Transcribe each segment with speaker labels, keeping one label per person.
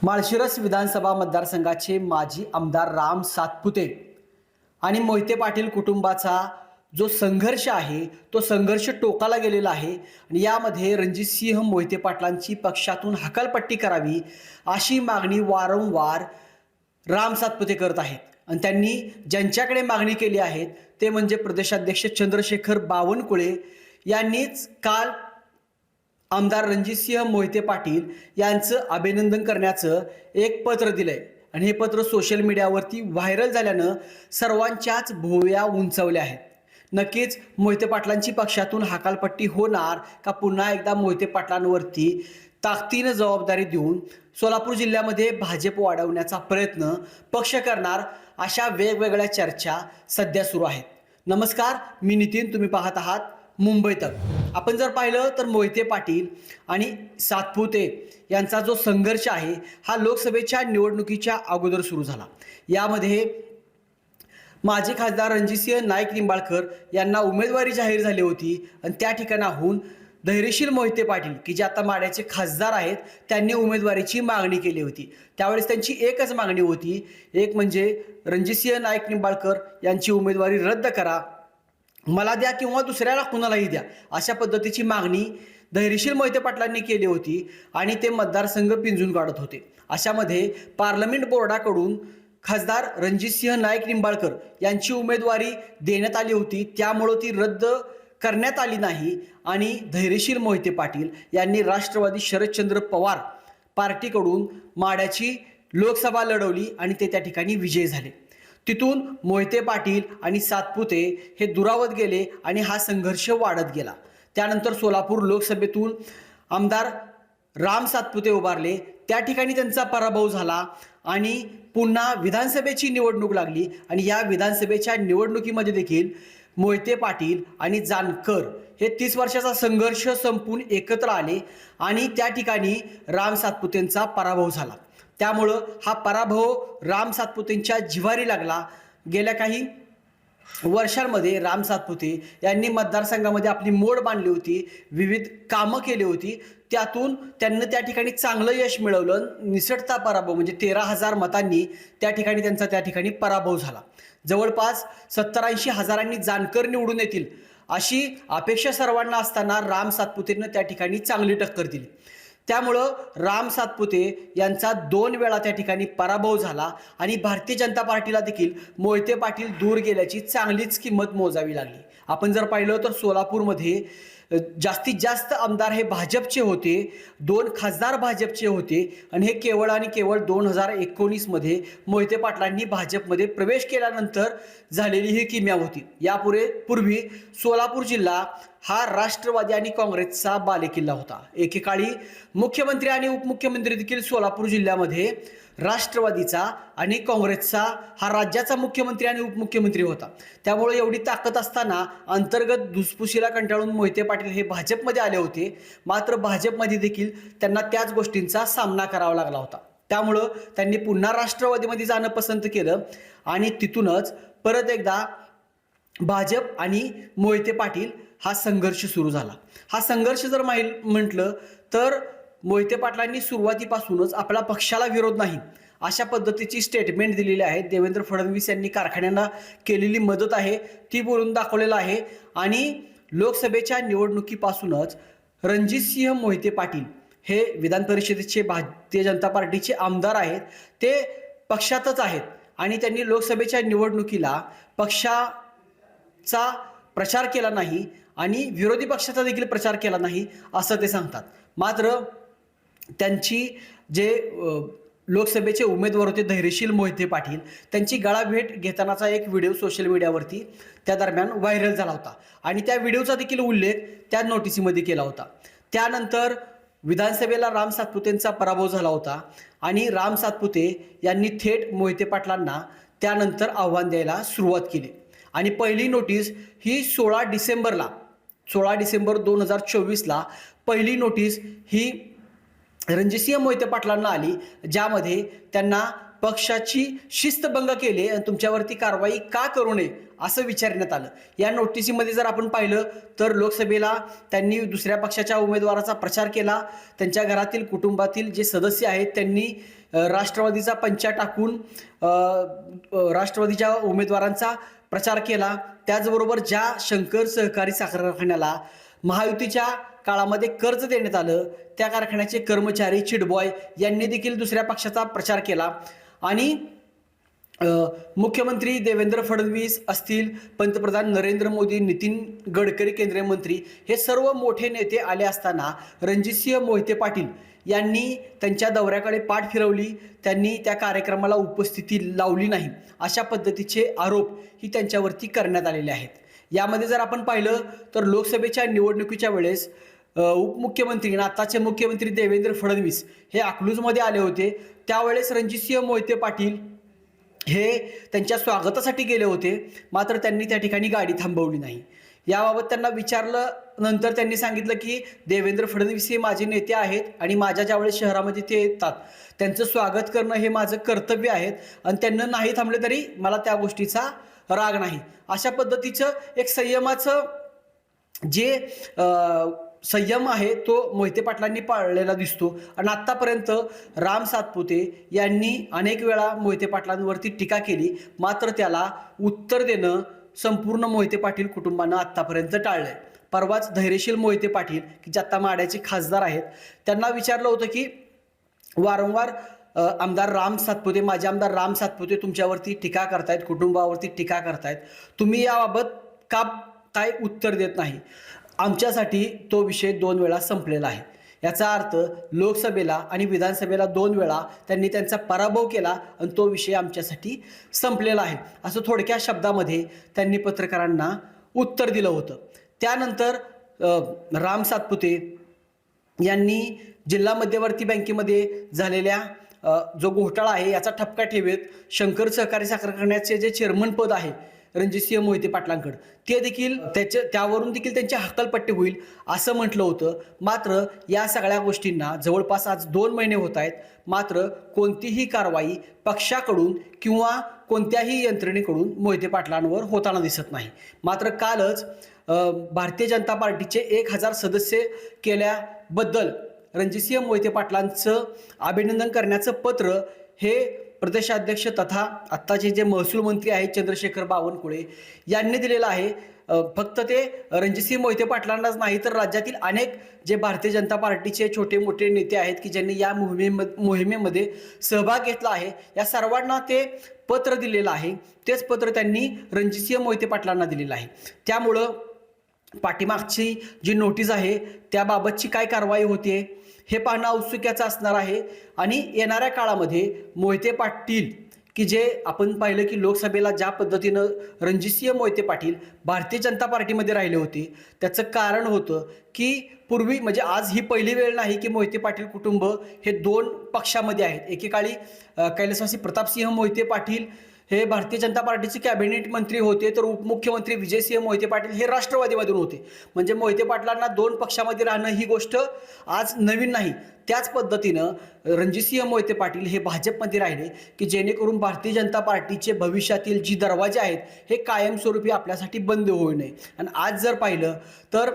Speaker 1: माळशिरस विधानसभा मतदारसंघाचे माजी आमदार राम सातपुते आणि मोहिते पाटील कुटुंबाचा जो संघर्ष आहे तो संघर्ष टोकाला गेलेला आहे आणि यामध्ये रणजितसिंह मोहिते पाटलांची पक्षातून हकालपट्टी करावी अशी मागणी वारंवार राम सातपुते करत आहेत आणि त्यांनी ज्यांच्याकडे मागणी केली आहे ते म्हणजे प्रदेशाध्यक्ष चंद्रशेखर बावनकुळे यांनीच काल आमदार रणजितसिंह मोहिते पाटील यांचं अभिनंदन करण्याचं एक पत्र दिलंय आणि हे पत्र सोशल मीडियावरती व्हायरल झाल्यानं सर्वांच्याच भुवया उंचावल्या आहेत। नक्कीच मोहिते पाटलांची पक्षातून हकालपट्टी होणार का पुन्हा एकदा मोहिते पाटलांवरती ताकदीनं जबाबदारी देऊन सोलापूर जिल्ह्यामध्ये भाजप वाढवण्याचा प्रयत्न पक्ष करणार अशा वेगवेगळ्या चर्चा सध्या सुरू आहेत। नमस्कार, मी नितीन, तुम्ही पाहत आहात मुंबई तक। आपण जर पाहिलं तर मोहिते पाटील आणि सातपुते यांचा जो संघर्ष आहे हा लोकसभेच्या निवडणुकीच्या अगोदर सुरू झाला। यामध्ये माजी खासदार रणजितसिंह नाईक निंबाळकर यांना उमेदवारी जाहीर झाली होती आणि त्या ठिकाणाहून धैर्यशील मोहिते पाटील की जे आता माड्याचे खासदार आहेत त्यांनी उमेदवारीची मागणी केली होती। त्यावेळेस त्यांची एकच मागणी होती, एक म्हणजे रणजितसिंह नाईक निंबाळकर यांची उमेदवारी रद्द करा, मला द्या किंवा दुसऱ्याला कुणालाही द्या, अशा पद्धतीची मागणी धैर्यशील मोहिते पाटलांनी केली होती आणि ते मतदारसंघ पिंजून काढत होते। अशामध्ये पार्लमेंट बोर्डाकडून खासदार रणजितसिंह नाईक निंबाळकर यांची उमेदवारी देण्यात आली होती, त्यामुळे ती रद्द करण्यात आली नाही आणि धैर्यशील मोहिते पाटील यांनी राष्ट्रवादी शरदचंद्र पवार पार्टीकडून माड्याची लोकसभा लढवली आणि ते त्या ठिकाणी विजयी झाले। तिथून मोहिते पाटील आणि सातपुते हे दुरावत गेले आणि हा संघर्ष वाढत गेला। त्यानंतर सोलापूर लोकसभेतून आमदार राम सातपुते उभारले, त्या ठिकाणी त्यांचा पराभव झाला आणि पुन्हा विधानसभेची निवडणूक लागली आणि या विधानसभेच्या निवडणुकीमध्ये देखील मोहिते पाटील आणि जानकर हे 30 वर्षाचा संघर्ष संपून एकत्र आले आणि त्या ठिकाणी राम सातपुतेंचा पराभव झाला। त्यामुळं हा पराभव राम सातपुतेंच्या जिव्हारी लागला। गेल्या काही वर्षांमध्ये राम सातपुते यांनी मतदारसंघामध्ये आपली मोड बांधली होती, विविध कामं केली होती, त्यातून त्यांनी त्या ठिकाणी चांगलं यश मिळवलं। निसटता पराभव म्हणजे 13,000 मतांनी त्या ठिकाणी पराभव झाला। जवळपास 70-80 हजारांनी जानकर निवडून येतील अशी अपेक्षा सर्वांना असताना राम सातपुतेंना त्या ठिकाणी चांगली टक्कर दिली। त्यामुळं राम सातपुते यांचा 2 वेळा त्या ठिकाणी पराभव झाला आणि भारतीय जनता पार्टीला देखील मोहिते पाटील दूर गेल्याची चांगलीच किंमत मोजावी लागली। आपण जर पाहिलं तर सोलापूरमध्ये जास्तीत जास्त आमदार हे भाजपचे होते, 2 खासदार भाजपचे होते आणि हे केवळ आणि केवळ 2019 मध्ये मोहिते पाटलांनी भाजपमध्ये प्रवेश केल्यानंतर झालेली ही किमया होती। यापूर्वी सोलापूर जिल्हा हा राष्ट्रवादी आणि काँग्रेसचा बालेकिल्ला होता। एकेकाळी मुख्यमंत्री आणि उपमुख्यमंत्री देखील सोलापूर जिल्ह्यामध्ये राष्ट्रवादीचा आणि काँग्रेसचा हा राज्याचा मुख्यमंत्री आणि उपमुख्यमंत्री होता। त्यामुळे एवढी ताकद असताना अंतर्गत धुसफुशीला कंटाळून मोहिते पाटील हे भाजपमध्ये आले होते, मात्र भाजपमध्ये देखील त्यांना त्याच गोष्टींचा सामना करावा लागला होता। त्यामुळं त्यांनी पुन्हा राष्ट्रवादीमध्ये जाणं पसंत केलं आणि तिथूनच परत एकदा भाजप आणि मोहिते पाटील हा संघर्ष सुरू झाला। हा संघर्ष जर म्हटलं तर मोहिते पाटलांनी सुरुवातीपासूनच आपल्या पक्षाला विरोध नाही अशा पद्धतीची स्टेटमेंट दिलेली आहे। देवेंद्र फडणवीस यांनी कारखान्यांना केलेली मदत आहे ती बोलून दाखवलेलं आहे आणि लोकसभेच्या निवडणुकीपासूनच रणजितसिंह मोहिते पाटील हे विधान परिषदेचे भारतीय जनता पार्टीचे आमदार आहेत, ते पक्षातच आहेत आणि त्यांनी लोकसभेच्या निवडणुकीला पक्षाचा प्रचार केला नाही आणि विरोधी पक्षाचा देखील प्रचार केला नाही असं ते सांगतात। मात्र त्यांची जे लोकसभेचे उमेदवार होते धैर्यशील मोहिते पाटील, त्यांची गळाभेट घेतानाचा एक व्हिडिओ सोशल मीडियावरती त्या दरम्यान व्हायरल झाला होता आणि त्या व्हिडिओचा देखील उल्लेख त्या नोटिसीमध्ये केला होता। त्यानंतर विधानसभेला राम सातपुतेंचा पराभव झाला होता आणि राम सातपुते यांनी थेट मोहिते पाटलांना त्यानंतर आव्हान द्यायला सुरुवात केली आणि पहिली नोटीस ही 16 डिसेंबर 2024ला पहिली नोटीस ही रणजितसिंह मोहिते पाटलांना आली, ज्यामध्ये त्यांना पक्षाची शिस्तभंग केले आणि तुमच्यावरती कारवाई का करू नये असं विचारण्यात आलं। या नोटिसीमध्ये जर आपण पाहिलं तर लोकसभेला त्यांनी दुसऱ्या पक्षाच्या उमेदवाराचा प्रचार केला, त्यांच्या घरातील कुटुंबातील जे सदस्य आहेत त्यांनी राष्ट्रवादीचा पंचा टाकून राष्ट्रवादीच्या उमेदवारांचा प्रचार केला। त्याचबरोबर ज्या शंकर सहकारी साखर कारखान्याला महायुतीच्या काळामध्ये कर्ज देण्यात आलं त्या कारखान्याचे कर्मचारी चिटबॉय यांनी देखील दुसऱ्या पक्षाचा प्रचार केला। आणि मुख्यमंत्री देवेंद्र फडणवीस असतील, पंतप्रधान नरेंद्र मोदी, नितीन गडकरी केंद्रीय मंत्री, हे सर्व मोठे नेते आले असताना रणजितसिंह मोहिते पाटील यांनी त्यांच्या दौऱ्याकडे पाठ फिरवली, त्यांनी त्या कार्यक्रमाला उपस्थिती लावली नाही, अशा पद्धतीचे आरोप ही त्यांच्यावरती करण्यात आलेले आहेत। यामध्ये जर आपण पाहिलं तर लोकसभेच्या निवडणुकीच्या वेळेस उपमुख्यमंत्री आणि आताचे मुख्यमंत्री देवेंद्र फडणवीस हे अकलूजमध्ये आले होते। त्यावेळेस रणजितसिंह मोहिते पाटील हे त्यांच्या स्वागतासाठी गेले होते, मात्र त्यांनी त्या ठिकाणी गाडी थांबवली नाही। याबाबत त्यांना विचारलं नंतर त्यांनी सांगितलं की देवेंद्र फडणवीस हे माझे नेते आहेत आणि माझ्या ज्यावेळेस शहरामध्ये ते येतात त्यांचं स्वागत करणं हे माझं कर्तव्य आहे आणि त्यांना नाही थांबले तरी मला त्या गोष्टीचा राग नाही। अशा पद्धतीचं एक संयमाचं जे संयम आहे तो मोहिते पाटलांनी पाळलेला दिसतो। आणि आत्तापर्यंत राम सातपुते यांनी अनेक वेळा मोहिते पाटलांवरती टीका केली, मात्र त्याला उत्तर देणं संपूर्ण मोहिते पाटील कुटुंबानं आत्तापर्यंत टाळलंय। परवाच धैर्यशील मोहिते पाटील की जे आता माड्याचे खासदार आहेत त्यांना विचारलं होतं की वारंवार आमदार राम सातपुते, माझे आमदार राम सातपुते तुमच्यावरती टीका करतायत, कुटुंबावरती टीका करतायत, तुम्ही याबाबत का काय उत्तर देत नाही? आमच्यासाठी तो विषय 2 वेळा संपलेला आहे। याचा अर्थ लोकसभेला आणि विधानसभेला 2 वेळा त्यांनी त्यांचा पराभव केला आणि तो विषय आमच्यासाठी संपलेला आहे, असं थोडक्या शब्दामध्ये त्यांनी पत्रकारांना उत्तर दिलं होतं। त्यानंतर राम सातपुते यांनी जिल्हा मध्यवर्ती बँकेमध्ये झालेल्या जो घोटाळा आहे याचा ठपका ठेवत शंकर सहकारी साखर कारखान्याचे जे चेअरमन पद आहे रणजितसिंह मोहिते पाटलांकडे ते देखील त्यावरून देखील त्यांची हकालपट्टी होईल असं म्हटलं होतं। मात्र या सगळ्या गोष्टींना जवळपास आज 2 महिने होत आहेत, मात्र कोणतीही कारवाई पक्षाकडून किंवा कोणत्याही यंत्रणेकडून मोहिते पाटलांवर होताना दिसत नाही। मात्र कालच भारतीय जनता पार्टीचे 1000 सदस्य केल्याबद्दल रणजितसिंह मोहिते पाटलांचं अभिनंदन करण्याचं पत्र हे प्रदेशाध्यक्ष तथा आत्ताचे जे महसूल मंत्री आहेत चंद्रशेखर बावनकुळे यांनी दिलेलं आहे। फक्त ते रणजितसिंह मोहिते पाटलांनाच नाही तर राज्यातील अनेक जे भारतीय जनता पार्टीचे छोटे मोठे नेते आहेत की ज्यांनी या मोहिमेमध्ये सहभाग घेतला आहे या सर्वांना ते पत्र दिलेलं आहे। तेच पत्र त्यांनी रणजितसिंह मोहिते पाटलांना दिलेलं आहे। त्यामुळं पाठीमागची जी नोटीस आहे त्याबाबतची काय कारवाई होते हे पाहणं औत्सुक्याचं असणार आहे। आणि येणाऱ्या काळामध्ये मोहिते पाटील की जे आपण पाहिलं की लोकसभेला ज्या पद्धतीनं रणजितसिंह मोहिते पाटील भारतीय जनता पार्टीमध्ये राहिले होते त्याचं कारण होतं की पूर्वी म्हणजे आज ही पहिली वेळ नाही की मोहिते पाटील कुटुंब हे 2 पक्षामध्ये आहेत। एकेकाळी कैलासवासी प्रतापसिंह मोहिते पाटील हे भारतीय जनता पार्टीचे कॅबिनेट मंत्री होते, तर उपमुख्यमंत्री विजयसिंह मोहिते पाटील हे राष्ट्रवादीमधून होते। म्हणजे मोहिते पाटलांना 2 पक्षामध्ये राहणं ही गोष्ट आज नवीन नाही। त्याच पद्धतीनं रणजितसिंह मोहिते पाटील हे भाजपमध्ये राहिले की जेणेकरून भारतीय जनता पार्टीचे भविष्यातील जी दरवाजे आहेत हे कायमस्वरूपी आपल्यासाठी बंद होऊ नये। आणि आज जर पाहिलं तर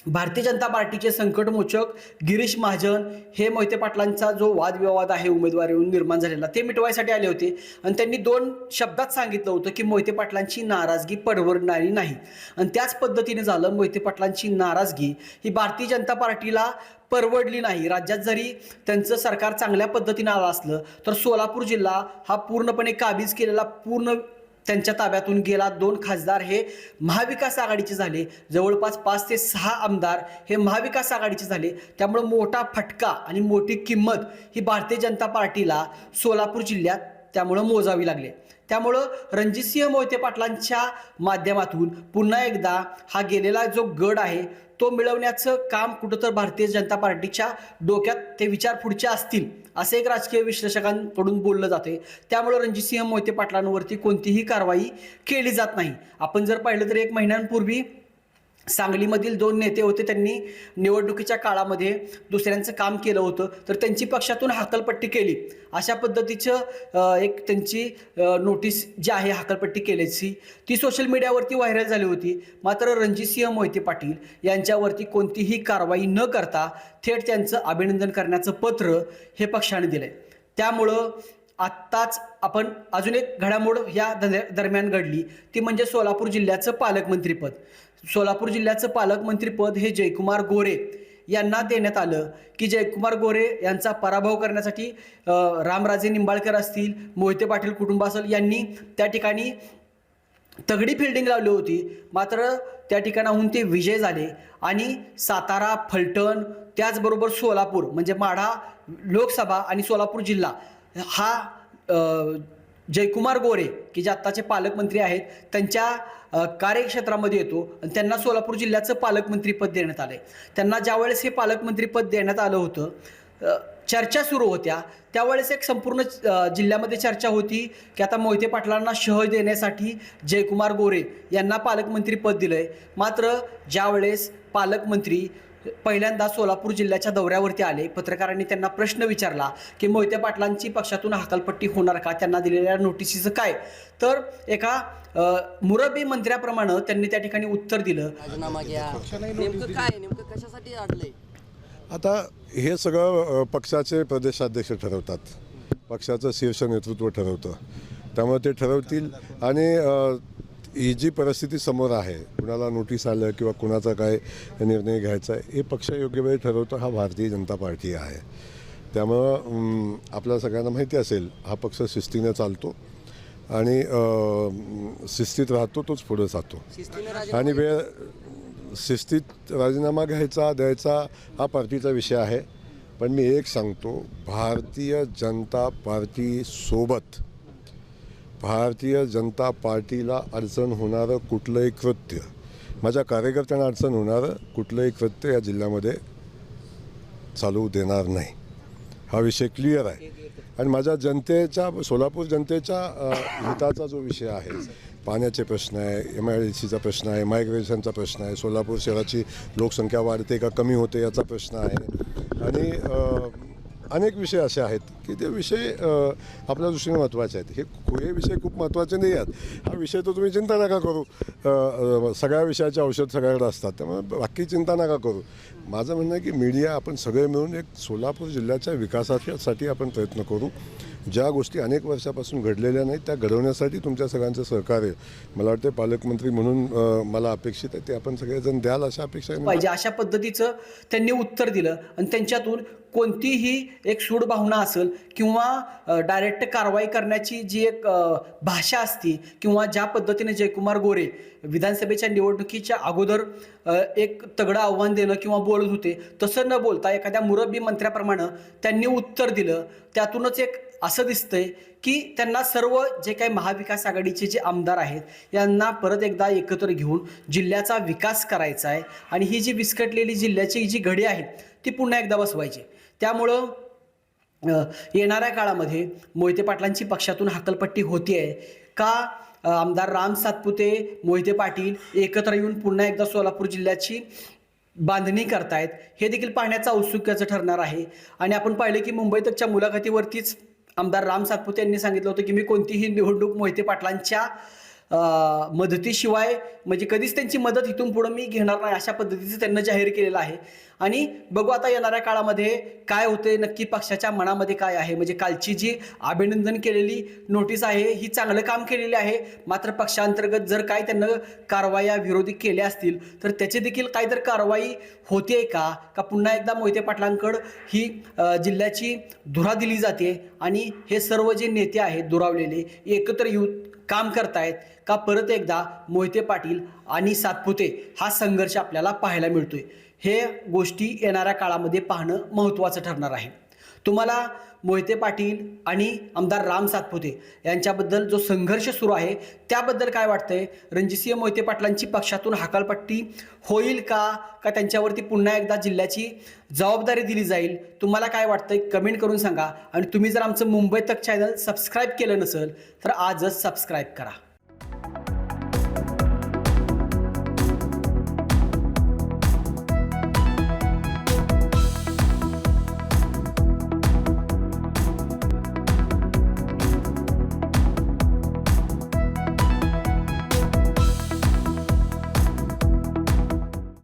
Speaker 1: भारतीय जनता पार्टीचे संकटमोचक गिरीश महाजन हे मोहिते पाटलांचा जो वादविवाद आहे उमेदवारीवरून निर्माण झालेला ते मिटवायसाठी आले होते आणि त्यांनी 2 शब्दात सांगितलं होतं की मोहिते पाटलांची नाराजगी परवडणारी नाही। आणि त्याच पद्धतीने झालं, मोहिते पाटलांची नाराजगी ही भारतीय जनता पार्टीला परवडली नाही। राज्यात जरी त्यांचं सरकार चांगल्या पद्धतीने आलं असलं तर सोलापूर जिल्हा हा पूर्णपणे काबीज केलेला पूर्ण त्यांच्या ताब्यातून गेला। 2 खासदार हे महाविकास आघाडीचे झाले, जवळपास 5 ते 6 आमदार हे महाविकास आघाडीचे झाले। त्यामुळे मोठा फटका आणि मोठी किंमत ही भारतीय जनता पार्टीला सोलापूर जिल्ह्यात त्यामुळे मोजावी लागली। त्यामुळं रणजितसिंह मोहिते पाटलांच्या माध्यमातून पुन्हा एकदा हा गेलेला जो गड आहे तो मिळवण्याचं काम कुठं तर भारतीय जनता पार्टीच्या डोक्यात ते विचार पुढचे असतील असे एक राजकीय विश्लेषकांकडून बोललं जाते। त्यामुळे रणजितसिंह मोहिते पाटलांवरती कोणतीही कारवाई केली जात नाही। आपण जर पाहिलं तर 1 महिन्यांपूर्वी सांगलीमधील 2 नेते होते, त्यांनी निवडणुकीच्या काळामध्ये दुसऱ्यांचं काम केलं होतं, तर त्यांची पक्षातून हकालपट्टी केली. अशा पद्धतीचं एक त्यांची नोटीस जी आहे हकालपट्टी केल्याची ती सोशल मीडियावरती व्हायरल झाली होती. मात्र रणजितसिंह मोहिते पाटील यांच्यावरती कोणतीही कारवाई न करता थेट त्यांचं अभिनंदन करण्याचं पत्र हे पक्षाने दिलंय. त्यामुळं आत्ताच आपण अजून एक घडामोड या दरम्यान घडली, ती म्हणजे सोलापूर जिल्ह्याचं पालकमंत्रीपद. सोलापूर जिल्ह्याचं पालकमंत्रीपद हे जयकुमार गोरे यांना देण्यात आलं, की जयकुमार गोरे यांचा पराभव करण्यासाठी रामराजे निंबाळकर असतील, मोहिते पाटील कुटुंब असेल यांनी त्या ठिकाणी तगडी फिल्डिंग लावली होती. मात्र त्या ठिकाणाहून ते विजय झाले आणि सातारा, फलटण त्याचबरोबर सोलापूर म्हणजे माढा लोकसभा आणि सोलापूर जिल्हा हा जयकुमार गोरे की जे आत्ताचे पालकमंत्री आहेत त्यांच्या कार्यक्षेत्रामध्ये येतो आणि त्यांना सोलापूर जिल्ह्याचं पालकमंत्रीपद देण्यात आलं आहे. त्यांना ज्यावेळेस हे पालकमंत्रीपद देण्यात आलं होतं, चर्चा सुरू होत्या त्यावेळेस एक संपूर्ण जिल्ह्यामध्ये चर्चा होती की आता मोहिते पाटलांना शह देण्यासाठी जयकुमार गोरे यांना पालकमंत्रीपद दिलं आहे. मात्र ज्यावेळेस पालकमंत्री पहिल्यांदा सोलापूर जिल्ह्याच्या दौऱ्यावरती आले, पत्रकारांनी त्यांना प्रश्न विचारला की मोहिते पाटलांची पक्षातून हकालपट्टी होणार का, त्यांना दिलेल्या नोटिसीचं काय. तर एका मुरब्बी मंत्र्याप्रमाणे त्यांनी त्या ठिकाणी उत्तर दिलं.
Speaker 2: राजीनामा घ्या, नेमकं काय, नेमकं कशासाठी अडलंय?
Speaker 3: आता हे सगळं पक्षाचे प्रदेशाध्यक्ष ठरवतात, पक्षाचं शीर्ष नेतृत्व ठरवतं. त्यामुळे ते ठरवतील आणि ही जी परिस्थिती समोर आहे, कुणाला नोटीस आलं किंवा कुणाचा काय निर्णय घ्यायचा आहे, हे पक्ष योग्य वेळी ठरवतो. हा भारतीय जनता पार्टी आहे. त्यामुळं आपल्या सगळ्यांना माहिती असेल, हा पक्ष शिस्तीने चालतो आणि शिस्तीत राहतो, तोच पुढे जातो. आणि शिस्तीत राजीनामा घ्यायचा द्यायचा हा पार्टीचा विषय आहे. पण मी एक सांगतो, भारतीय जनता पार्टीसोबत भारतीय जनता पार्टीला अडचण होणारं कुठलंही कृत्य, माझ्या कार्यकर्त्यांना अडचण होणारं कुठलंही कृत्य या जिल्ह्यामध्ये चालू देणार नाही. हा विषय क्लिअर आहे. आणि माझ्या जनतेच्या, सोलापूर जनतेच्या हिताचा जो विषय आहे, पाण्याचे प्रश्न आहे, MIDCचा प्रश्न आहे, मायग्रेशनचा प्रश्न आहे, सोलापूर शहराची लोकसंख्या वाढते का कमी होते याचा प्रश्न आहे, आणि अनेक विषय असे आहेत की ते विषय आपल्या दृष्टीने महत्त्वाचे आहेत. हे विषय खूप महत्त्वाचे नाही आहेत. हा विषय तर तुम्ही चिंता नका करू, सगळ्या विषयाचे औषध सगळ्याकडे असतात, त्यामुळे बाकी चिंता नका करू. माझं म्हणणं आहे की मीडिया आपण सगळे मिळून एक सोलापूर जिल्ह्याच्या विकासासाठी आपण प्रयत्न करू. ज्या गोष्टी अनेक वर्षापासून घडलेल्या नाहीत त्या घडवण्यासाठी तुमच्या सगळ्यांचं सहकार्य मला वाटतं पालकमंत्री म्हणून मला अपेक्षित आहे, ते आपण सगळेजण द्याल अशा अपेक्षा
Speaker 1: पाहिजे. अशा पद्धतीचं त्यांनी उत्तर दिलं आणि त्यांच्यातून कोणतीही एक सूड भावना असेल किंवा डायरेक्ट कारवाई करण्याची जी एक भाषा असती किंवा ज्या पद्धतीने जयकुमार गोरे विधानसभेच्या निवडणुकीच्या अगोदर एक तगडं आव्हान देणं किंवा बोलत होते, तसं न बोलता एखाद्या मुरब्बी मंत्र्याप्रमाणे त्यांनी उत्तर दिलं. त्यातूनच एक असं दिसतंय की त्यांना सर्व जे काही महाविकास आघाडीचे जे आमदार आहेत यांना परत एकदा एकत्र घेऊन जिल्ह्याचा विकास करायचा आहे आणि ही जी विस्कटलेली जिल्ह्याची जी घडी आहे ती पुन्हा एकदा बसवायची. त्यामुळं येणाऱ्या काळामध्ये मोहिते पाटलांची पक्षातून हकालपट्टी होतीये का, आमदार राम सातपुते, मोहिते पाटील एकत्र येऊन पुन्हा एकदा सोलापूर जिल्ह्याची बांधणी करतायत, हे देखील पाहण्याचं औत्सुक्याचं ठरणार आहे. आणि आपण पाहिले की मुंबई तकच्या मुलाखतीवरतीच आमदार राम सातपुते यांनी सांगितलं होतं की मी कोणतीही निवडणूक मोहिते पाटलांच्या मदतीशिवाय म्हणजे कधीच त्यांची मदत इथून पुढं मी घेणार नाही, अशा पद्धतीचं त्यांनी जाहीर केलेलं आहे. आणि बघू आता येणाऱ्या काळामध्ये काय होते, नक्की पक्षाच्या मनामध्ये काय आहे. म्हणजे कालची जी अभिनंदन केलेली नोटीस आहे ही चांगलं काम केलेली आहे, मात्र पक्षांतर्गत जर काय त्यांना कारवाया विरोधी केल्या असतील तर त्याची देखील काहीतरी कारवाई होते का पुन्हा एकदा मोहिते पाटलांकडं ही जिल्ह्याची धुरा दिली जाते आणि हे सर्व जे नेते आहेत दुरावलेले एकत्र येऊन काम करतायत का परत एकदा मोहिते पाटील आणि सातपुते हा संघर्ष आपल्याला पाहायला मिळतोय. हे गोष्टी येणाऱ्या काळामध्ये पाहणं महत्त्वाचं ठरणार आहे. तुम्हाला मोहिते पाटील आणि आमदार राम सातपुते यांच्याबद्दल जो संघर्ष सुरू आहे त्याबद्दल काय वाटतंय? रणजितसिंह मोहिते पाटलांची पक्षातून हकालपट्टी होईल का त्यांच्यावरती पुन्हा एकदा जिल्ह्याची जबाबदारी दिली जाईल? तुम्हाला काय वाटतंय कमेंट करून सांगा. आणि तुम्ही जर आमचं मुंबई तक चॅनल सबस्क्राईब केलं नसेल तर आजच सबस्क्राईब करा.